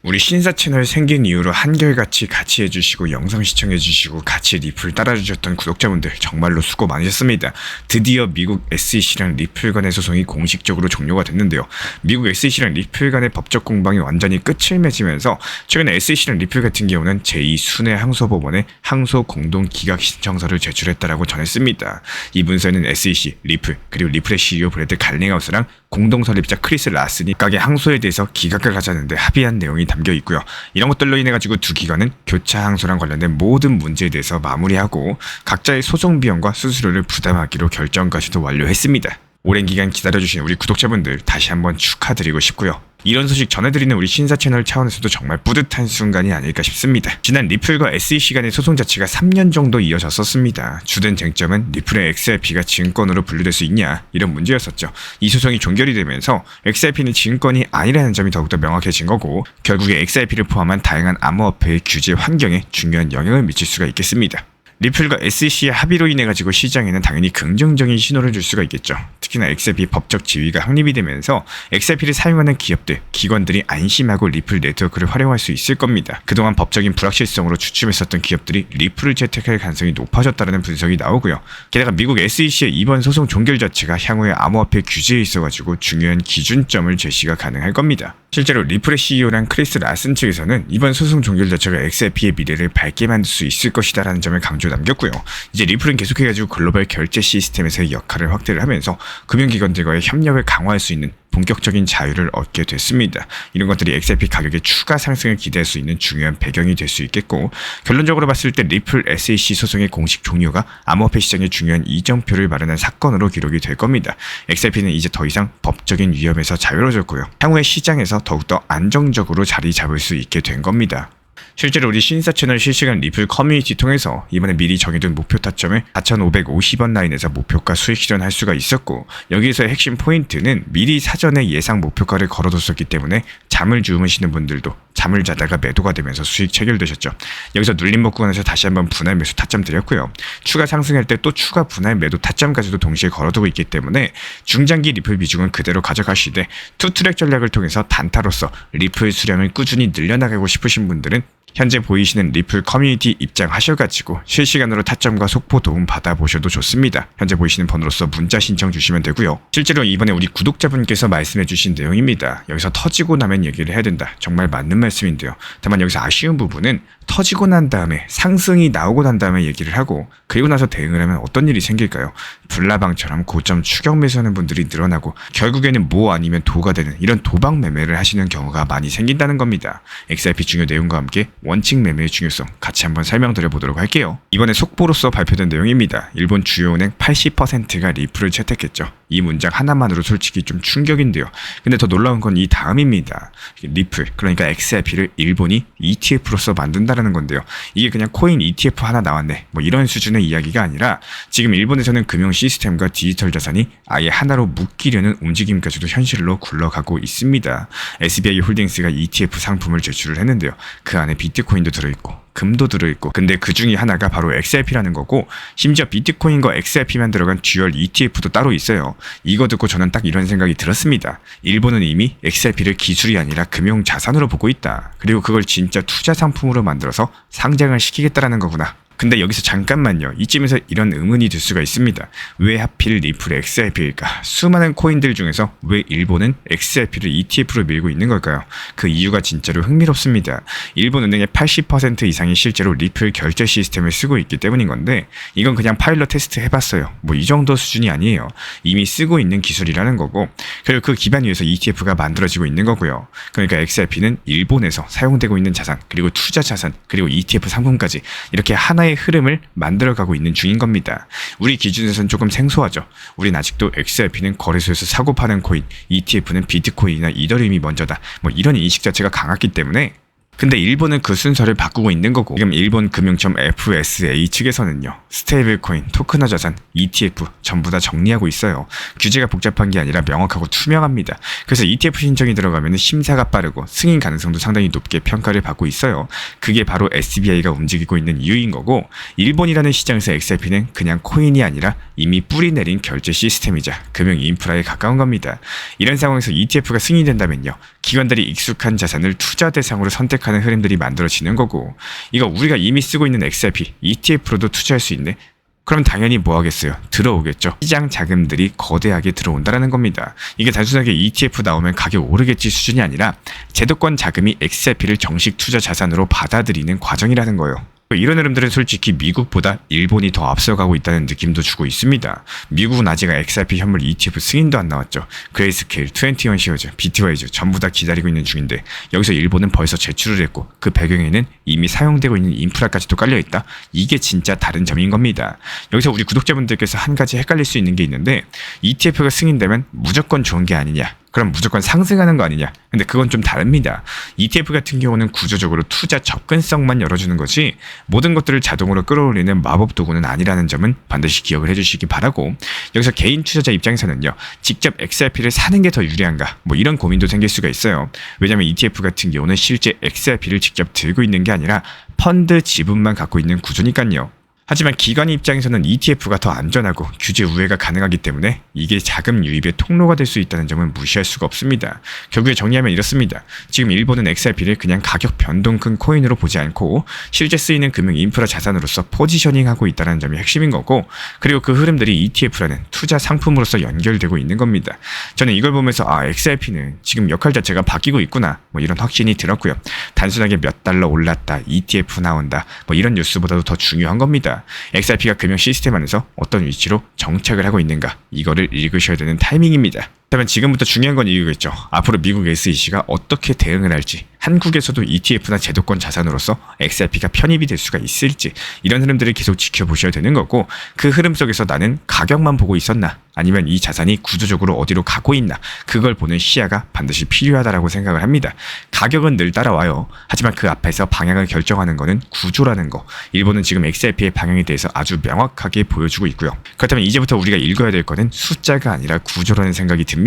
우리 신사 채널 생긴 이후로 한결같이 같이 해주시고 영상 시청해주시고 같이 리플 따라주셨던 구독자분들 정말로 수고 많으셨습니다. 드디어 미국 SEC랑 리플 간의 소송이 공식적으로 종료가 됐는데요. 미국 SEC랑 리플 간의 법적 공방이 완전히 끝을 맺으면서 최근에 SEC랑 리플 같은 경우는 제2순회 항소법원에 항소 공동 기각 신청서를 제출했다라고 전했습니다. 이 문서에는 SEC, 리플, 그리고 리플의 CEO 브래드 갈링하우스랑 공동 설립자 크리스 라슨이 각의 항소에 대해서 기각을 하자는데 합의한 내용이 담겨 있고요. 이런 것들로 인해 가지고 두 기관은 교차 항소랑 관련된 모든 문제에 대해서 마무리하고 각자의 소송 비용과 수수료를 부담하기로 결정까지도 완료했습니다. 오랜 기간 기다려주신 우리 구독자분들 다시 한번 축하드리고 싶고요. 이런 소식 전해드리는 우리 신사 채널 차원에서도 정말 뿌듯한 순간이 아닐까 싶습니다. 지난 리플과 SEC 간의 소송 자체가 3년 정도 이어졌었습니다. 주된 쟁점은 리플의 XRP가 증권으로 분류될 수 있냐 이런 문제였었죠. 이 소송이 종결이 되면서 XRP는 증권이 아니라는 점이 더욱더 명확해진 거고 결국에 XRP를 포함한 다양한 암호화폐의 규제 환경에 중요한 영향을 미칠 수가 있겠습니다. 리플과 SEC의 합의로 인해 가지고 시장에는 당연히 긍정적인 신호를 줄 수가 있겠죠. 특히나 XRP 법적 지위가 확립이 되면서 XRP를 사용하는 기업들, 기관들이 안심하고 리플 네트워크를 활용할 수 있을 겁니다. 그동안 법적인 불확실성으로 주춤했었던 기업들이 리플을 채택할 가능성이 높아졌다는 분석이 나오고요. 게다가 미국 SEC의 이번 소송 종결 자체가 향후의 암호화폐 규제에 있어가지고 중요한 기준점을 제시가 가능할 겁니다. 실제로 리플의 CEO랑 크리스 라슨 측에서는 이번 소송 종결 자체가 XRP의 미래를 밝게 만들 수 있을 것이다라는 점을 강조 남겼고요. 이제 리플은 계속해가지고 글로벌 결제 시스템에서의 역할을 확대를 하면서 금융기관들과의 협력을 강화할 수 있는 본격적인 자유를 얻게 됐습니다. 이런 것들이 XRP 가격의 추가 상승을 기대할 수 있는 중요한 배경이 될 수 있겠고 결론적으로 봤을 때 리플 SEC 소송의 공식 종료가 암호화폐 시장에 중요한 이정표를 마련한 사건으로 기록이 될 겁니다. XRP는 이제 더 이상 법적인 위험에서 자유로워졌고요. 향후의 시장에서 더욱더 안정적으로 자리 잡을 수 있게 된 겁니다. 실제로 우리 신사 채널 실시간 리플 커뮤니티 통해서 이번에 미리 정해둔 목표 타점을 4,550원 라인에서 목표가 수익 실현할 수가 있었고 여기에서의 핵심 포인트는 미리 사전에 예상 목표가를 걸어뒀었기 때문에 잠을 주무시는 분들도 잠을 자다가 매도가 되면서 수익 체결되셨죠. 여기서 눌림목 구간에서 다시 한번 분할 매수 타점 드렸고요. 추가 상승할 때 또 추가 분할 매도 타점까지도 동시에 걸어두고 있기 때문에 중장기 리플 비중은 그대로 가져가시되 투트랙 전략을 통해서 단타로서 리플 수량을 꾸준히 늘려나가고 싶으신 분들은 현재 보이시는 리플 커뮤니티 입장하셔가지고 실시간으로 타점과 속보 도움 받아보셔도 좋습니다. 현재 보이시는 번호로서 문자 신청 주시면 되고요. 실제로 이번에 우리 구독자분께서 말씀해주신 내용입니다. 여기서 터지고 나면 얘기를 해야 된다. 정말 맞는 말씀인데요. 다만 여기서 아쉬운 부분은 터지고 난 다음에 상승이 나오고 난 다음에 얘기를 하고 그리고 나서 대응을 하면 어떤 일이 생길까요? 불나방처럼 고점 추격 매수하는 분들이 늘어나고 결국에는 뭐 아니면 도가 되는 이런 도박 매매를 하시는 경우가 많이 생긴다는 겁니다. XRP 중요 내용과 함께 원칙 매매의 중요성 같이 한번 설명드려 보도록 할게요. 이번에 속보로서 발표된 내용입니다. 일본 주요 은행 80%가 리플을 채택했죠. 이 문장 하나만으로 솔직히 좀 충격인데요. 근데 더 놀라운 건 이 다음입니다. 리플, 그러니까 XRP를 일본이 ETF로서 만든다라는 건데요. 이게 그냥 코인 ETF 하나 나왔네. 뭐 이런 수준의 이야기가 아니라 지금 일본에서는 금융 시스템과 디지털 자산이 아예 하나로 묶이려는 움직임까지도 현실로 굴러가고 있습니다. SBI 홀딩스가 ETF 상품을 제출을 했는데요. 그 안에 비트코인도 들어있고 금도 들어있고 근데 그 중에 하나가 바로 XRP라는 거고 심지어 비트코인과 XRP만 들어간 듀얼 ETF도 따로 있어요. 이거 듣고 저는 딱 이런 생각이 들었습니다. 일본은 이미 XRP를 기술이 아니라 금융 자산으로 보고 있다. 그리고 그걸 진짜 투자 상품으로 만들어서 상장을 시키겠다라는 거구나. 근데 여기서 잠깐만요. 이쯤에서 이런 의문이 들 수가 있습니다. 왜 하필 리플의 XRP일까? 수많은 코인들 중에서 왜 일본은 XRP를 ETF로 밀고 있는 걸까요? 그 이유가 진짜로 흥미롭습니다. 일본 은행의 80% 이상이 실제로 리플 결제 시스템을 쓰고 있기 때문인 건데 이건 그냥 파일럿 테스트 해봤어요. 뭐 이 정도 수준이 아니에요. 이미 쓰고 있는 기술이라는 거고 그리고 그 기반 위에서 ETF가 만들어지고 있는 거고요. 그러니까 XRP는 일본에서 사용되고 있는 자산 그리고 투자 자산 그리고 ETF 상품까지 이렇게 하나의 흐름을 만들어가고 있는 중인 겁니다. 우리 기준에서는 조금 생소하죠. 우린 아직도 XRP는 거래소에서 사고 파는 코인, ETF는 비트코인이나 이더리움이 먼저다. 뭐 이런 인식 자체가 강했기 때문에 근데 일본은 그 순서를 바꾸고 있는 거고 지금 일본 금융청 FSA 측에서는요. 스테이블 코인, 토큰화 자산, ETF 전부 다 정리하고 있어요. 규제가 복잡한 게 아니라 명확하고 투명합니다. 그래서 ETF 신청이 들어가면 심사가 빠르고 승인 가능성도 상당히 높게 평가를 받고 있어요. 그게 바로 SBI가 움직이고 있는 이유인 거고 일본이라는 시장에서 XRP는 그냥 코인이 아니라 이미 뿌리 내린 결제 시스템이자 금융 인프라에 가까운 겁니다. 이런 상황에서 ETF가 승인된다면요. 기관들이 익숙한 자산을 투자 대상으로 선택하는 흐름들이 만들어지는 거고, 이거 우리가 이미 쓰고 있는 XRP, ETF로도 투자할 수 있네? 그럼 당연히 뭐 하겠어요? 들어오겠죠. 시장 자금들이 거대하게 들어온다는 겁니다. 이게 단순하게 ETF 나오면 가격 오르겠지 수준이 아니라 제도권 자금이 XRP를 정식 투자 자산으로 받아들이는 과정이라는 거예요. 이런 흐름들은 솔직히 미국보다 일본이 더 앞서가고 있다는 느낌도 주고 있습니다. 미국은 아직 XRP 현물 ETF 승인도 안 나왔죠. 그레이스케일, 21 시어즈, BTY즈 전부 다 기다리고 있는 중인데 여기서 일본은 벌써 제출을 했고 그 배경에는 이미 사용되고 있는 인프라까지도 깔려있다. 이게 진짜 다른 점인 겁니다. 여기서 우리 구독자분들께서 한 가지 헷갈릴 수 있는 게 있는데 ETF가 승인되면 무조건 좋은 게 아니냐, 그럼 무조건 상승하는 거 아니냐. 근데 그건 좀 다릅니다. ETF 같은 경우는 구조적으로 투자 접근성만 열어주는 거지 모든 것들을 자동으로 끌어올리는 마법 도구는 아니라는 점은 반드시 기억을 해주시기 바라고, 여기서 개인 투자자 입장에서는요, 직접 XRP를 사는 게 더 유리한가, 뭐 이런 고민도 생길 수가 있어요. 왜냐면 ETF 같은 경우는 실제 XRP를 직접 들고 있는 게 아니라 펀드 지분만 갖고 있는 구조니까요. 하지만 기관 입장에서는 ETF가 더 안전하고 규제 우회가 가능하기 때문에 이게 자금 유입의 통로가 될 수 있다는 점은 무시할 수가 없습니다. 결국에 정리하면 이렇습니다. 지금 일본은 XRP를 그냥 가격 변동 큰 코인으로 보지 않고 실제 쓰이는 금융 인프라 자산으로서 포지셔닝하고 있다는 점이 핵심인 거고, 그리고 그 흐름들이 ETF라는 투자 상품으로서 연결되고 있는 겁니다. 저는 이걸 보면서 XRP는 지금 역할 자체가 바뀌고 있구나, 뭐 이런 확신이 들었고요. 단순하게 몇 달러 올랐다, ETF 나온다, 뭐 이런 뉴스보다도 더 중요한 겁니다. XRP가 금융 시스템 안에서 어떤 위치로 정착을 하고 있는가, 이거를 읽으셔야 되는 타이밍입니다. 그렇다면 지금부터 중요한 건 이거겠죠. 앞으로 미국 SEC가 어떻게 대응을 할지, 한국에서도 ETF나 제도권 자산으로서 XRP가 편입이 될 수가 있을지, 이런 흐름들을 계속 지켜보셔야 되는 거고, 그 흐름 속에서 나는 가격만 보고 있었나, 아니면 이 자산이 구조적으로 어디로 가고 있나, 그걸 보는 시야가 반드시 필요하다라고 생각을 합니다. 가격은 늘 따라와요. 하지만 그 앞에서 방향을 결정하는 거는 구조라는 거, 일본은 지금 XRP의 방향에 대해서 아주 명확하게 보여주고 있고요. 그렇다면 이제부터 우리가 읽어야 될 거는 숫자가 아니라 구조라는 생각이 듭니다.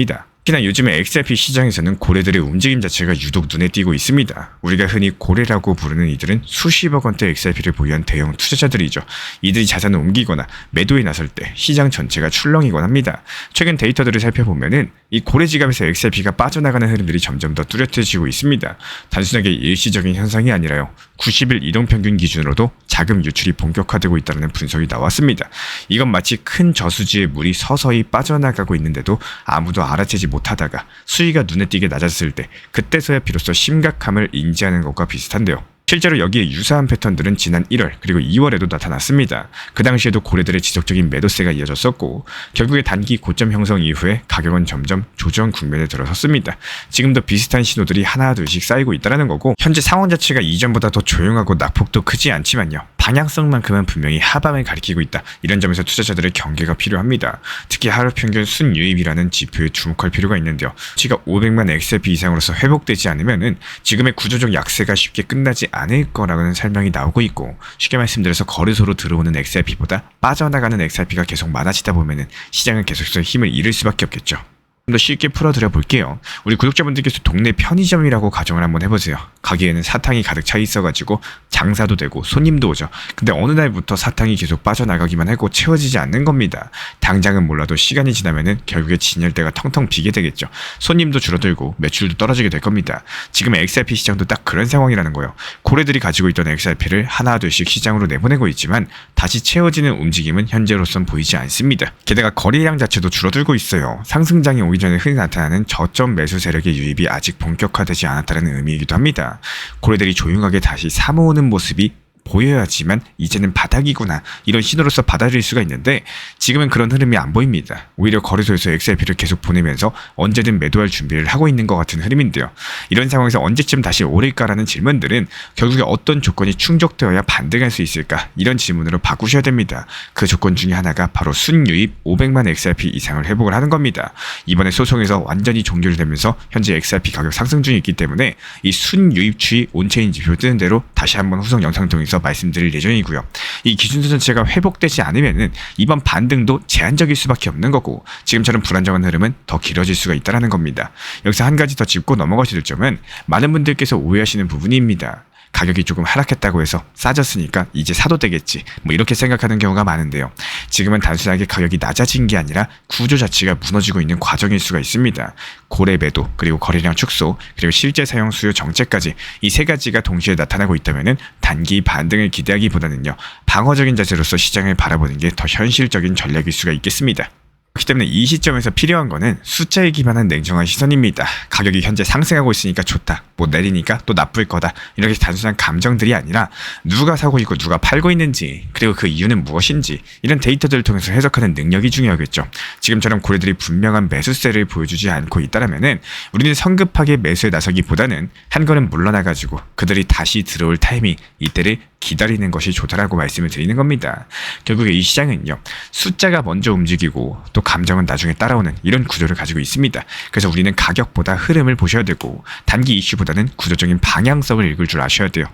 특히나 요즘에 XRP 시장에서는 고래들의 움직임 자체가 유독 눈에 띄고 있습니다. 우리가 흔히 고래라고 부르는 이들은 수십억 원대 XRP를 보유한 대형 투자자들이죠. 이들이 자산을 옮기거나 매도에 나설 때 시장 전체가 출렁이곤 합니다. 최근 데이터들을 살펴보면은 이 고래 지갑에서 XRP가 빠져나가는 흐름들이 점점 더 뚜렷해지고 있습니다. 단순하게 일시적인 현상이 아니라요, 90일 이동평균 기준으로도 자금 유출이 본격화되고 있다는 분석이 나왔습니다. 이건 마치 큰 저수지에 물이 서서히 빠져나가고 있는데도 아무도 알아채지 못하다가 수위가 눈에 띄게 낮았을 때, 그때서야 비로소 심각함을 인지하는 것과 비슷한데요. 실제로 여기에 유사한 패턴들은 지난 1월 그리고 2월에도 나타났습니다. 그 당시에도 고래들의 지속적인 매도세가 이어졌었고, 결국에 단기 고점 형성 이후에 가격은 점점 조정 국면에 들어섰습니다. 지금도 비슷한 신호들이 하나 둘씩 쌓이고 있다는 거고, 현재 상황 자체가 이전보다 더 조용하고 낙폭도 크지 않지만요, 방향성만큼은 분명히 하방을 가리키고 있다. 이런 점에서 투자자들의 경계가 필요합니다. 특히 하루 평균 순유입이라는 지표에 주목할 필요가 있는데요. 수치가 500만 XRP 이상으로서 회복되지 않으면은 지금의 구조적 약세가 쉽게 끝나지 않을 거라는 설명이 나오고 있고, 쉽게 말씀드려서 거래소로 들어오는 XRP보다 빠져나가는 XRP가 계속 많아지다 보면은 시장은 계속해서 힘을 잃을 수밖에 없겠죠. 좀 더 쉽게 풀어드려 볼게요. 우리 구독자분들께서 동네 편의점이라고 가정을 한번 해보세요. 가게에는 사탕이 가득 차 있어가지고 장사도 되고 손님도 오죠. 근데 어느 날부터 사탕이 계속 빠져나가기만 하고 채워지지 않는 겁니다. 당장은 몰라도 시간이 지나면은 결국에 진열대가 텅텅 비게 되겠죠. 손님도 줄어들고 매출도 떨어지게 될 겁니다. 지금의 XRP 시장도 딱 그런 상황이라는 거예요. 고래들이 가지고 있던 XRP를 하나 둘씩 시장으로 내보내고 있지만 다시 채워지는 움직임은 현재로선 보이지 않습니다. 게다가 거래량 자체도 줄어들고 있어요. 상승장이 오기 전에 흔히 나타나는 저점 매수 세력의 유입이 아직 본격화되지 않았다는 의미이기도 합니다. 고래들이 조용하게 다시 사모으는 모습이 보여야지만 이제는 바닥이구나, 이런 신호로서 받아들일 수가 있는데 지금은 그런 흐름이 안 보입니다. 오히려 거래소에서 XRP를 계속 보내면서 언제든 매도할 준비를 하고 있는 것 같은 흐름인데요. 이런 상황에서 언제쯤 다시 오를까라는 질문들은 결국에 어떤 조건이 충족되어야 반등할 수 있을까, 이런 질문으로 바꾸셔야 됩니다. 그 조건 중에 하나가 바로 순유입 500만 XRP 이상을 회복을 하는 겁니다. 이번에 소송에서 완전히 종결되면서 현재 XRP 가격 상승 중에 있기 때문에 이 순유입 추이 온체인 지표 뜨는 대로 다시 한번 후속 영상 통해서 말씀드릴 예정이고요. 이 기준선 전체가 회복되지 않으면은 이번 반등도 제한적일 수밖에 없는 거고, 지금처럼 불안정한 흐름은 더 길어질 수가 있다는 겁니다. 여기서 한 가지 더 짚고 넘어가셔야 될 점은 많은 분들께서 오해하시는 부분입니다. 가격이 조금 하락했다고 해서 싸졌으니까 이제 사도 되겠지 뭐 이렇게 생각하는 경우가 많은데요. 지금은 단순하게 가격이 낮아진 게 아니라 구조 자체가 무너지고 있는 과정일 수가 있습니다. 고래 매도, 그리고 거래량 축소, 그리고 실제 사용 수요 정체까지 이 세 가지가 동시에 나타나고 있다면 단기 반등을 기대하기보다는요, 방어적인 자세로서 시장을 바라보는 게 더 현실적인 전략일 수가 있겠습니다. 그렇기 때문에 이 시점에서 필요한 거는 숫자에 기반한 냉정한 시선입니다. 가격이 현재 상승하고 있으니까 좋다, 뭐 내리니까 또 나쁠 거다, 이렇게 단순한 감정들이 아니라 누가 사고 있고 누가 팔고 있는지, 그리고 그 이유는 무엇인지, 이런 데이터들을 통해서 해석하는 능력이 중요하겠죠. 지금처럼 고래들이 분명한 매수세를 보여주지 않고 있다라면은 우리는 성급하게 매수에 나서기보다는 한 걸음 물러나가지고 그들이 다시 들어올 타이밍, 이때를 기다리는 것이 좋다라고 말씀을 드리는 겁니다. 결국에 이 시장은요, 숫자가 먼저 움직이고 또 감정은 나중에 따라오는 이런 구조를 가지고 있습니다. 그래서 우리는 가격보다 흐름을 보셔야 되고 단기 이슈보다는 구조적인 방향성을 읽을 줄 아셔야 돼요.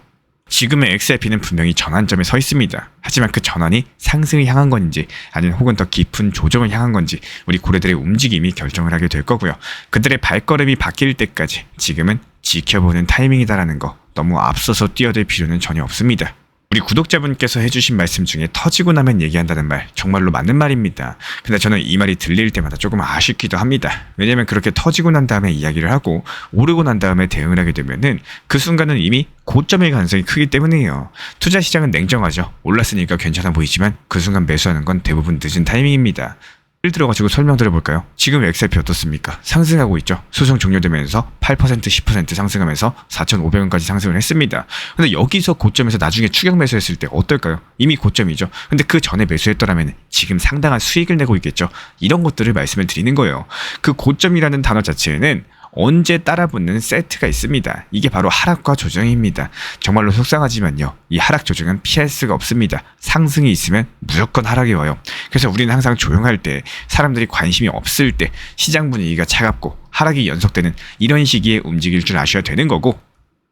지금의 XRP는 분명히 전환점에 서 있습니다. 하지만 그 전환이 상승을 향한 건지 아니면 혹은 더 깊은 조정을 향한 건지 우리 고래들의 움직임이 결정을 하게 될 거고요. 그들의 발걸음이 바뀔 때까지 지금은 지켜보는 타이밍이다라는 거 너무 앞서서 뛰어들 필요는 전혀 없습니다. 우리 구독자분께서 해주신 말씀 중에 터지고 나면 얘기한다는 말, 정말로 맞는 말입니다. 근데 저는 이 말이 들릴 때마다 조금 아쉽기도 합니다. 왜냐면 그렇게 터지고 난 다음에 이야기를 하고 오르고 난 다음에 대응을 하게 되면은 그 순간은 이미 고점일 가능성이 크기 때문이에요. 투자 시장은 냉정하죠. 올랐으니까 괜찮아 보이지만 그 순간 매수하는 건 대부분 늦은 타이밍입니다. 예를 들어가지고 설명드려볼까요? 지금 XRP 어떻습니까? 상승하고 있죠. 소송 종료되면서 8%, 10% 상승하면서 4,500원까지 상승을 했습니다. 근데 여기서 고점에서 나중에 추격 매수했을 때 어떨까요? 이미 고점이죠. 근데 그 전에 매수했더라면 지금 상당한 수익을 내고 있겠죠. 이런 것들을 말씀을 드리는 거예요. 그 고점이라는 단어 자체에는 언제 따라붙는 세트가 있습니다. 이게 바로 하락과 조정입니다. 정말로 속상하지만요, 이 하락 조정은 피할 수가 없습니다. 상승이 있으면 무조건 하락이 와요. 그래서 우리는 항상 조용할 때, 사람들이 관심이 없을 때, 시장 분위기가 차갑고 하락이 연속되는 이런 시기에 움직일 줄 아셔야 되는 거고,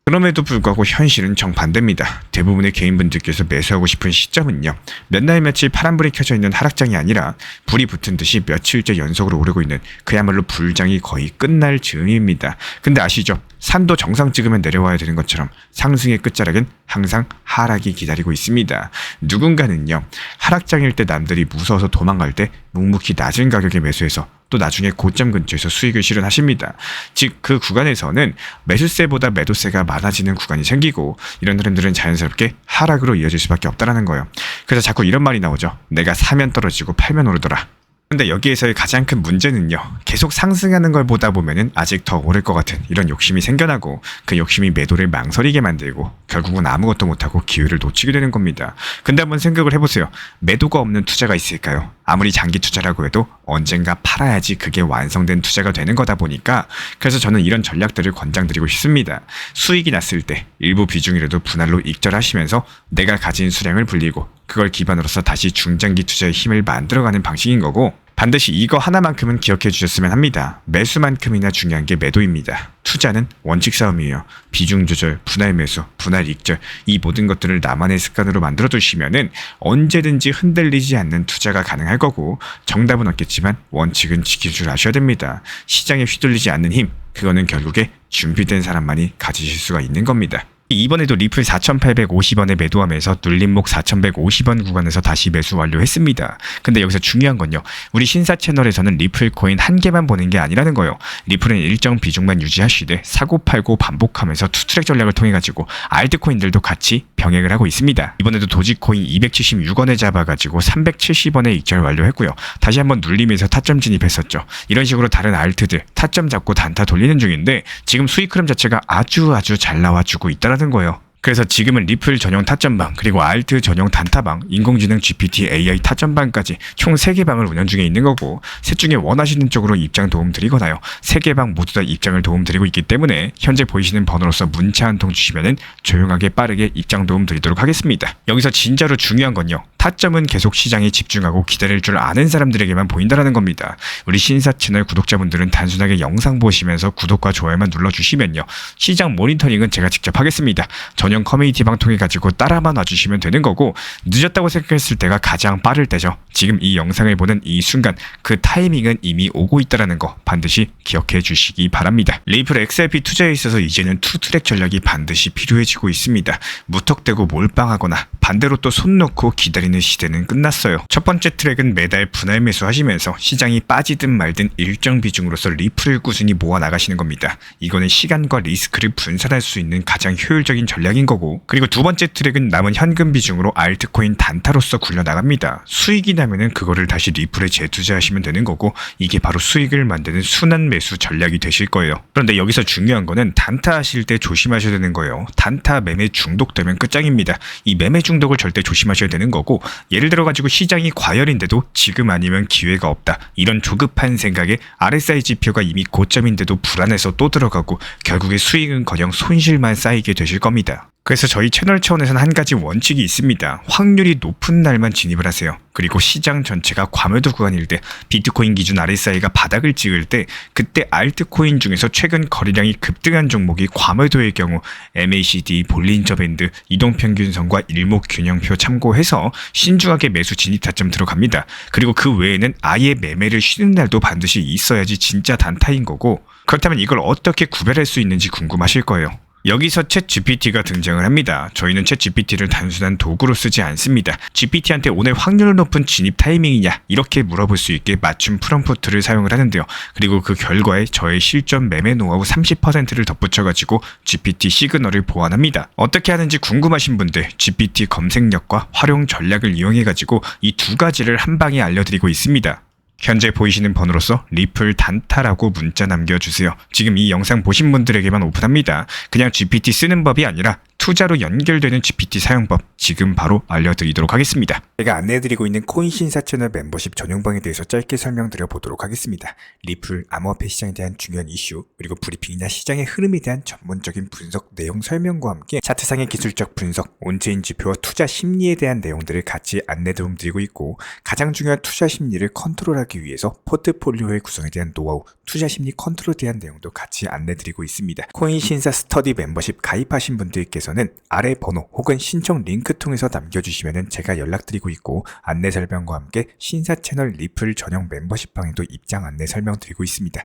그럼에도 불구하고 현실은 정반대입니다. 대부분의 개인분들께서 매수하고 싶은 시점은요, 몇 날 며칠 파란불이 켜져 있는 하락장이 아니라 불이 붙은 듯이 며칠째 연속으로 오르고 있는 그야말로 불장이 거의 끝날 즈음입니다. 근데 아시죠? 산도 정상 찍으면 내려와야 되는 것처럼 상승의 끝자락은 항상 하락이 기다리고 있습니다. 누군가는요, 하락장일 때 남들이 무서워서 도망갈 때 묵묵히 낮은 가격에 매수해서 또 나중에 고점 근처에서 수익을 실현하십니다. 즉 그 구간에서는 매수세보다 매도세가 많아지는 구간이 생기고 이런 흐름들은 자연스럽게 하락으로 이어질 수밖에 없다는 거예요. 그래서 자꾸 이런 말이 나오죠. 내가 사면 떨어지고 팔면 오르더라. 근데 여기에서의 가장 큰 문제는요, 계속 상승하는 걸 보다 보면은 아직 더 오를 것 같은 이런 욕심이 생겨나고 그 욕심이 매도를 망설이게 만들고 결국은 아무것도 못하고 기회를 놓치게 되는 겁니다. 근데 한번 생각을 해보세요. 매도가 없는 투자가 있을까요? 아무리 장기 투자라고 해도 언젠가 팔아야지 그게 완성된 투자가 되는 거다 보니까, 그래서 저는 이런 전략들을 권장드리고 싶습니다. 수익이 났을 때 일부 비중이라도 분할로 익절하시면서 내가 가진 수량을 불리고 그걸 기반으로서 다시 중장기 투자의 힘을 만들어가는 방식인 거고, 반드시 이거 하나만큼은 기억해 주셨으면 합니다. 매수만큼이나 중요한 게 매도입니다. 투자는 원칙 싸움이에요. 비중 조절, 분할 매수, 분할 익절, 이 모든 것들을 나만의 습관으로 만들어 두시면은 언제든지 흔들리지 않는 투자가 가능할 거고, 정답은 없겠지만 원칙은 지킬 줄 아셔야 됩니다. 시장에 휘둘리지 않는 힘, 그거는 결국에 준비된 사람만이 가지실 수가 있는 겁니다. 이번에도 리플 4,850원에 매도하면서 눌림목 4,150원 구간에서 다시 매수 완료했습니다. 근데 여기서 중요한 건요, 우리 신사 채널에서는 리플 코인 한 개만 보는 게 아니라는 거예요. 리플은 일정 비중만 유지하시되 사고 팔고 반복하면서 투트랙 전략을 통해 가지고 알트코인들도 같이 병행을 하고 있습니다. 이번에도 도지코인 276원에 잡아가지고 370원에 익절 완료했고요. 다시 한번 눌리면서 타점 진입했었죠. 이런 식으로 다른 알트들 타점 잡고 단타 돌리는 중인데 지금 수익 흐름 자체가 아주 잘 나와주고 있다는 거예요. 그래서 지금은 리플 전용 타점방, 그리고 알트 전용 단타방, 인공지능 GPT AI 타점방까지 총 3개 방을 운영 중에 있는 거고, 셋 중에 원하시는 쪽으로 입장 도움 드리거나요, 3개 방 모두 다 입장을 도움 드리고 있기 때문에 현재 보이시는 번호로서 문자 한 통 주시면은 조용하게 빠르게 입장 도움 드리도록 하겠습니다. 여기서 진짜로 중요한 건요, 타점은 계속 시장에 집중하고 기다릴 줄 아는 사람들에게만 보인다는 겁니다. 우리 신사 채널 구독자분들은 단순하게 영상 보시면서 구독과 좋아요만 눌러주시면요. 시장 모니터링은 제가 직접 하겠습니다. 전용 커뮤니티 방통해 가지고 따라만 와주시면 되는 거고, 늦었다고 생각했을 때가 가장 빠를 때죠. 지금 이 영상을 보는 이 순간 그 타이밍은 이미 오고 있다는 거 반드시 기억해 주시기 바랍니다. 리플 XRP 투자에 있어서 이제는 투트랙 전략이 반드시 필요해지고 있습니다. 무턱대고 몰빵하거나 반대로 또 손 놓고 기다리는 시대는 끝났어요. 첫 번째 트랙은 매달 분할 매수하시면서 시장이 빠지든 말든 일정 비중으로서 리플을 꾸준히 모아 나가시는 겁니다. 이거는 시간과 리스크를 분산할 수 있는 가장 효율적인 전략인 거고, 그리고 두 번째 트랙은 남은 현금 비중으로 알트코인 단타로서 굴려나갑니다. 수익이 나면은 그거를 다시 리플에 재투자하시면 되는 거고, 이게 바로 수익을 만드는 순환 매수 전략이 되실 거예요. 그런데 여기서 중요한 거는 단타 하실 때 조심하셔야 되는 거예요. 단타 매매 중독되면 끝장입니다. 이 매매 중독을 절대 조심하셔야 되는 거고, 예를 들어 가지고 시장이 과열인데도 지금 아니면 기회가 없다, 이런 조급한 생각에 RSI 지표가 이미 고점인데도 불안해서 또 들어가고 결국에 수익은커녕 손실만 쌓이게 되실 겁니다. 그래서 저희 채널 차원에서는 한 가지 원칙이 있습니다. 확률이 높은 날만 진입을 하세요. 그리고 시장 전체가 과매도 구간일 때, 비트코인 기준 RSI가 바닥을 찍을 때, 그때 알트코인 중에서 최근 거래량이 급등한 종목이 과매도의 경우 MACD, 볼린저 밴드, 이동평균선과 일목균형표 참고해서 신중하게 매수 진입 타점 들어갑니다. 그리고 그 외에는 아예 매매를 쉬는 날도 반드시 있어야지 진짜 단타인 거고, 그렇다면 이걸 어떻게 구별할 수 있는지 궁금하실 거예요. 여기서 챗 GPT가 등장을 합니다. 저희는 챗 GPT를 단순한 도구로 쓰지 않습니다. GPT한테 오늘 확률 높은 진입 타이밍이냐 이렇게 물어볼 수 있게 맞춤 프롬프트를 사용을 하는데요. 그리고 그 결과에 저의 실전 매매 노하우 30%를 덧붙여가지고 GPT 시그널을 보완합니다. 어떻게 하는지 궁금하신 분들 GPT 검색력과 활용 전략을 이용해가지고 이 두 가지를 한 방에 알려드리고 있습니다. 현재 보이시는 번호로서 리플 단타라고 문자 남겨주세요. 지금 이 영상 보신 분들에게만 오픈합니다. 그냥 GPT 쓰는 법이 아니라 투자로 연결되는 GPT 사용법 지금 바로 알려드리도록 하겠습니다. 제가 안내해드리고 있는 코인 신사 채널 멤버십 전용방에 대해서 짧게 설명드려 보도록 하겠습니다. 리플, 암호화폐 시장에 대한 중요한 이슈, 그리고 브리핑이나 시장의 흐름에 대한 전문적인 분석 내용 설명과 함께 차트상의 기술적 분석, 온체인 지표와 투자 심리에 대한 내용들을 같이 안내 도움드리고 있고, 가장 중요한 투자 심리를 컨트롤하기 위해서 포트폴리오의 구성에 대한 노하우, 투자 심리 컨트롤에 대한 내용도 같이 안내드리고 있습니다. 코인 신사 스터디 멤버십 가입하신 분들께서는 아래 번호 혹은 신청 링크 통해서 남겨주시면 제가 연락드리고 있고, 안내 설명과 함께 신사 채널 리플 전용 멤버십 방에도 입장 안내 설명드리고 있습니다.